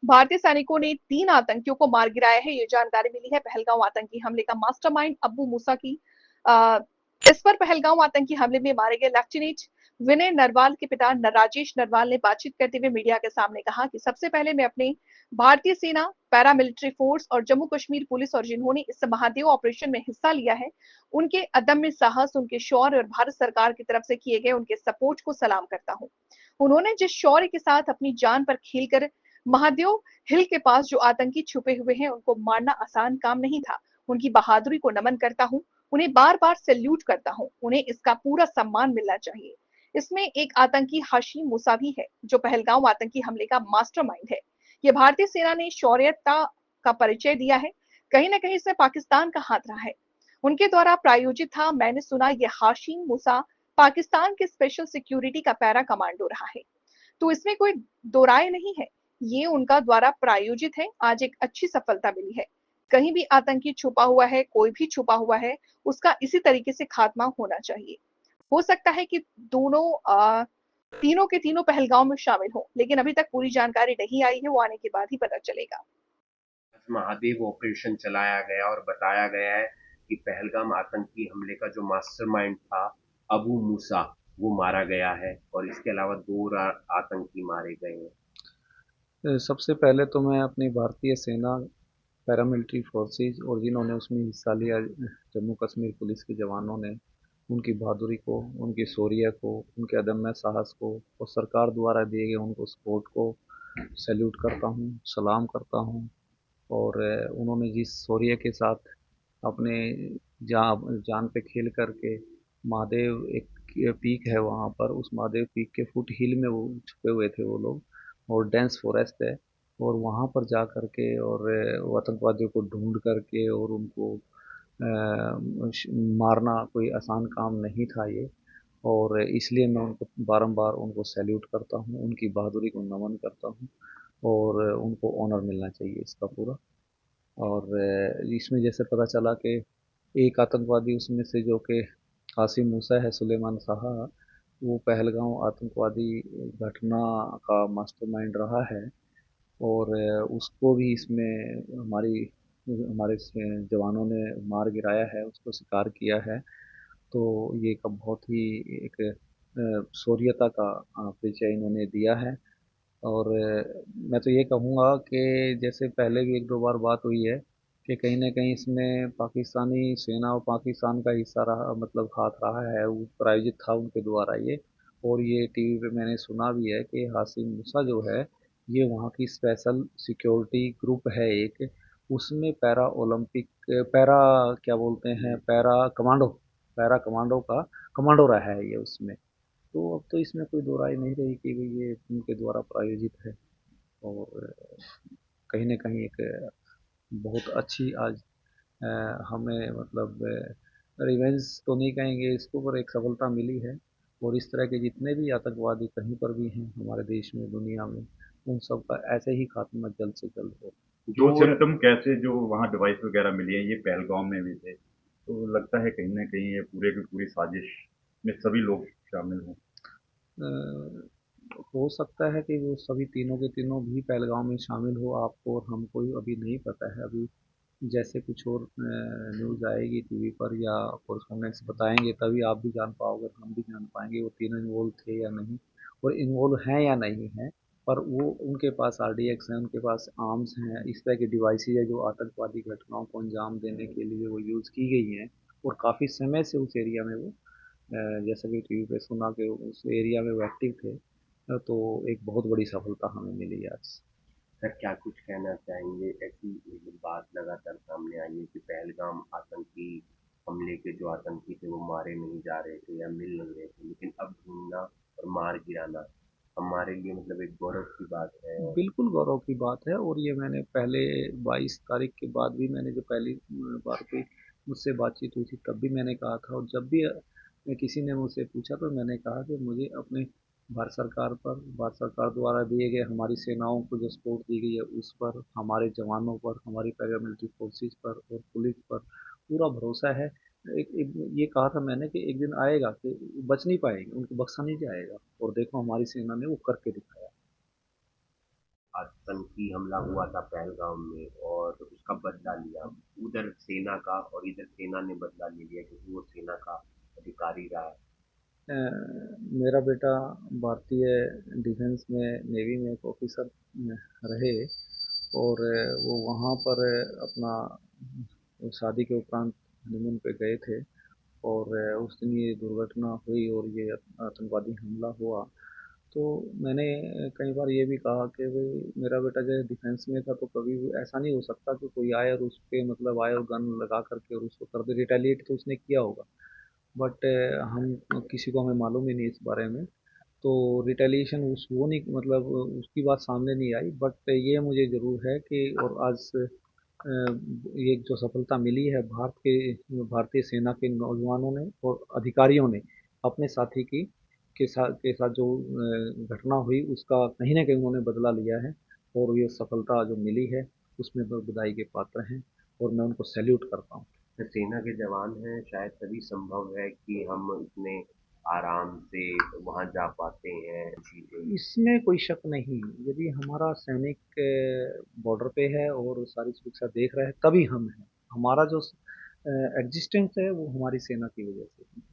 भारतीय सैनिकों ने 3 आतंकियों को मार गिराया है, ये जानकारी मिली है। पहलगाम आतंकी हमले का मास्टरमाइंड अब्बू मूसा की अ, इस पर पहलगाम आतंकी हमले में मारे गए लेफ्टिनेंट विनय नरवाल के पिता राजेश नरवाल ने बातचीत करते हुए मीडिया के सामने कहा कि सबसे पहले मैं अपने भारतीय सेना, पैरामिलिट्री फोर्स और जम्मू कश्मीर पुलिस और जिन्होंने इस महादेव ऑपरेशन में हिस्सा लिया है, उनके अदम्य साहस, उनके शौर्य और भारत सरकार की तरफ से किए गए उनके सपोर्ट को सलाम करता हूँ। उन्होंने जिस शौर्य के साथ अपनी जान पर खेलकर महादेव हिल के पास जो आतंकी छुपे हुए हैं, उनको मारना आसान काम नहीं था। उनकी बहादुरी को नमन करता हूँ, उन्हें बार-बार सैल्यूट करता हूँ, उन्हें इसका पूरा सम्मान मिलना चाहिए। इसमें एक आतंकी हाशिम मूसा भी है, जो पहलगाम आतंकी हमले का मास्टरमाइंड है। ये भारतीय सेना ने शौर्यता का परिचय दिया है, कहीं न कहीं इसमें पाकिस्तान का हाथ रहा है। उनके द्वारा प्रायोजित था, मैंने सुना ये हाशिम मूसा पाकिस्तान के स्पेशल सिक्योरिटी का पैरा कमांडो रहा है। तो इसमें कोई दो राय नहीं है। ये उनका द्वारा प्रायोजित है, आज एक अच्छी सफलता मिली है। कहीं भी आतंकी छुपा हुआ है, कोई भी छुपा हुआ है, उसका इसी तरीके से खात्मा होना चाहिए। हो सकता है कि दोनों तीनों के तीनों पहलगाम में शामिल हों, लेकिन अभी तक पूरी जानकारी नहीं आई है, वो आने के बाद ही पता चलेगा। महादेव ऑपरेशन चलाया गया और बताया गया है कि पहलगाम आतंकी हमले का जो मास्टरमाइंड था अबू मूसा वो मारा गया है और इसके अलावा दो आतंकी मारे गए हैं। सबसे पहले तो मैं अपनी भारतीय सेना, पैरामिलिट्री फोर्सेस और जिन्होंने उसमें हिस्सा लिया, जम्मू कश्मीर पुलिस के जवानों ने, उनकी बहादुरी को, उनकी शौर्य को, उनके अदम्य साहस को और सरकार द्वारा दिए गए उनको सपोर्ट को सैल्यूट करता हूँ, सलाम करता हूँ। और उन्होंने जिस शौर्य के साथ अपने जान पे खेल करके महादेव एक पीक है वहाँ पर, उस महादेव पीक के फुट हिल में वो छुपे हुए थे वो लोग, और डेंस फॉरेस्ट है, और वहाँ पर जा करके और वो आतंकवादियों को ढूंढ करके और उनको मारना कोई आसान काम नहीं था ये। और इसलिए मैं उनको बारंबार उनको सैल्यूट करता हूँ, उनकी बहादुरी को नमन करता हूँ, और उनको ऑनर मिलना चाहिए इसका पूरा। और इसमें जैसे पता चला कि एक आतंकवादी उसमें से जो कि कासिम मूसा है, सुलेमान साहा, वो पहलगांव आतंकवादी घटना का मास्टरमाइंड रहा है। और उसको भी इसमें हमारे जवानों ने मार गिराया है, उसको शिकार किया है। तो ये एक बहुत ही एक शौर्यता का परिचय इन्होंने दिया है। और मैं तो ये कहूँगा कि जैसे पहले भी एक दो बार बात हुई है कि कहीं ना कहीं इसमें पाकिस्तानी सेना और पाकिस्तान का हिस्सा रहा, मतलब हाथ रहा है, वो प्रायोजित था उनके द्वारा ये। और ये टीवी पे मैंने सुना भी है कि हासिम मूसा जो है, ये वहाँ की स्पेशल सिक्योरिटी ग्रुप है एक, उसमें पैरा ओलंपिक, पैरा क्या बोलते हैं, पैरा कमांडो का कमांडो रहा है ये उसमें। तो अब तो इसमें कोई दो राय नहीं रही कि भाई ये उनके द्वारा प्रायोजित है। और कहीं न कहीं एक बहुत अच्छी आज हमें मतलब रिवेंज तो नहीं कहेंगे इसको, पर एक सफलता मिली है। और इस तरह के जितने भी आतंकवादी कहीं पर भी हैं हमारे देश में, दुनिया में, उन सब का ऐसे ही खात्मा जल्द से जल्द हो। जो सिम्टम कैसे जो वहाँ डिवाइस वगैरह मिली है ये पहलगाम में भी थे, तो लगता है कहीं ना कहीं ये पूरे की पूरी साजिश में सभी लोग शामिल हों। हो सकता है कि वो सभी तीनों के तीनों भी पहलगाम में शामिल हो, आपको और हमको अभी नहीं पता है। अभी जैसे कुछ और न्यूज़ आएगी टीवी पर या कॉरेस्पॉन्डेंट्स बताएंगे, तभी आप भी जान पाओगे, हम भी जान पाएंगे वो तीनों इन्वॉल्व थे या नहीं, और इन्वॉल्व हैं या नहीं हैं। पर वो उनके पास आरडीएक्स हैं, उनके पास आर्म्स हैं, इस तरह की डिवाइसेज है जो आतंकवादी घटनाओं को अंजाम देने के लिए वो यूज़ की गई हैं। और काफ़ी समय से उस एरिया में वो जैसा कि टीवी पे सुना कि उस एरिया में वो एक्टिव थे। तो एक बहुत बड़ी सफलता हमें मिली आज। सर क्या कुछ कहना चाहेंगे, ऐसी एक बात लगातार सामने आई है कि पहलगाम आतंकी हमले के जो आतंकी थे वो मारे नहीं जा रहे थे या मिल नहीं रहे थे, लेकिन अब ढूंढना और मार गिराना हमारे लिए मतलब एक गौरव की बात है। और बिल्कुल गौरव की बात है। और ये मैंने पहले 22 तारीख के बाद भी, मैंने जो पहली बार कोई मुझसे बातचीत हुई थी तब भी मैंने कहा था, और जब भी किसी ने मुझसे पूछा तो मैंने कहा कि मुझे अपने भारत सरकार द्वारा दिए गए हमारी सेनाओं को जो सपोर्ट दी गई है उस पर, हमारे जवानों पर, हमारी पैरामिलिट्री फोर्सेस पर और पुलिस पर पूरा भरोसा है। ये कहा था मैंने कि एक दिन आएगा कि बच नहीं पाएंगे, उनको बख्शा नहीं जाएगा, और देखो हमारी सेना ने वो करके दिखाया। आतंकी हमला हुआ था पहलगाम में और उसका बदला लिया, उधर सेना का और इधर सेना ने बदला ले लिया क्योंकि वो सेना का अधिकारी रहा है। मेरा बेटा भारतीय डिफेंस में नेवी में एक ऑफिसर रहे और वो वहाँ पर अपना शादी के उपरांत हनीमून पे गए थे और उस दिन ये दुर्घटना हुई और ये आतंकवादी हमला हुआ। तो मैंने कई बार ये भी कहा कि भाई मेरा बेटा जो डिफेंस में था तो कभी भी ऐसा नहीं हो सकता कि कोई आए और उस पे मतलब आए और गन लगा करके और उसको कर दे, रिटेलिएट तो उसने किया होगा। बट हम किसी को हमें मालूम ही नहीं इस बारे में, तो रिटेलिएशन उस वो नहीं मतलब उसकी बात सामने नहीं आई। बट ये मुझे ज़रूर है कि और आज ये जो सफलता मिली है भारतीय सेना के नौजवानों ने और अधिकारियों ने अपने साथी की के साथ जो घटना हुई उसका कहीं ना कहीं उन्होंने बदला लिया है और ये सफलता जो मिली है उसमें वो बधाई के पात्र हैं और मैं उनको सैल्यूट करता हूँ। सेना के जवान हैं, शायद तभी संभव है कि हम इतने आराम से वहां जा पाते हैं, चीजें। इसमें कोई शक नहीं, यदि हमारा सैनिक बॉर्डर पे है और सारी सुरक्षा देख रहा है तभी हम हैं। हमारा जो एग्जिस्टेंस है वो हमारी सेना की वजह से है।